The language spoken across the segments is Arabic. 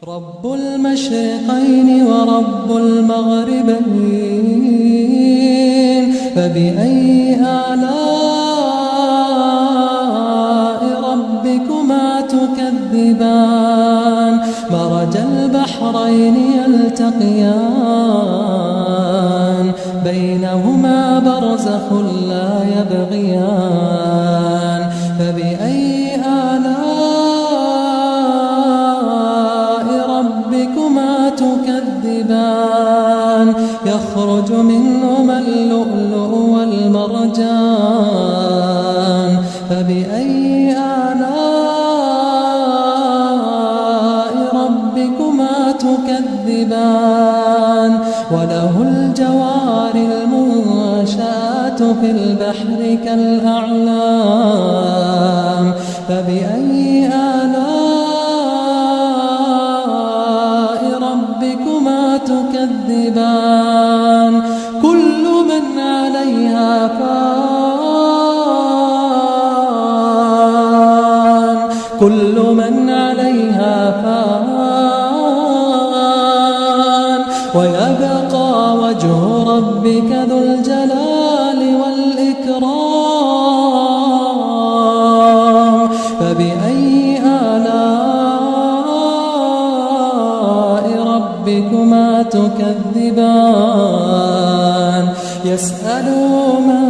رب المشرقين ورب المغربين، فبأي آلاء ربكما تكذبان؟ مرج البحرين يلتقيان، بينهما برزخ لا يبغيان. فبأي آلاء ربكما تكذبان؟ يخرج منهما اللؤلؤ والمرجان. فبأي آلاء ربكما تكذبان؟ وله الجوار المنشآت في البحر كالأعلام. فبأي آلاء ربكما تكذبان؟ كل من عليها فان، كل من عليها فان، ويبقى وجه ربك ذو الجلال والإكرام. فبأي آلاء ربكما تكذبان؟ يسأله من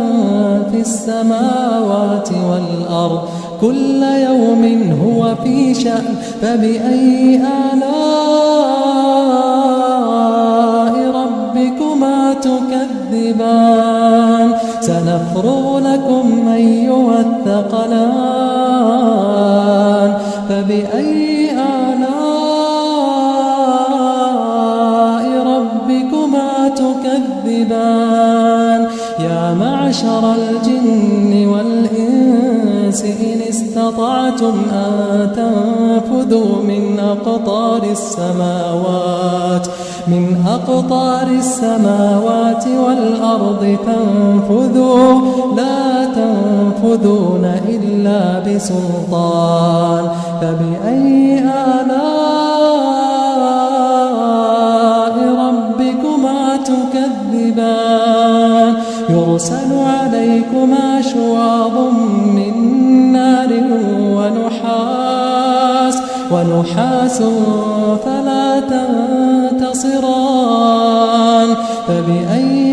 في السماوات والأرض كل يوم هو في شأن. فبأي آلاء ربكما تكذبان؟ سنفرغ لكم أيها الثقلان. فبأي آلاء ربكما تكذبان؟ يا معشر الجن والإنس إن استطعتم أن تنفذوا من أقطار السماوات والأرض فانفذوا، لا تنفذون إلا بسلطان. فبأي آلاء ربكما تكذبان؟ يرسل عليكما شواظ من نار ونحاس فلا تنتصران. فبأي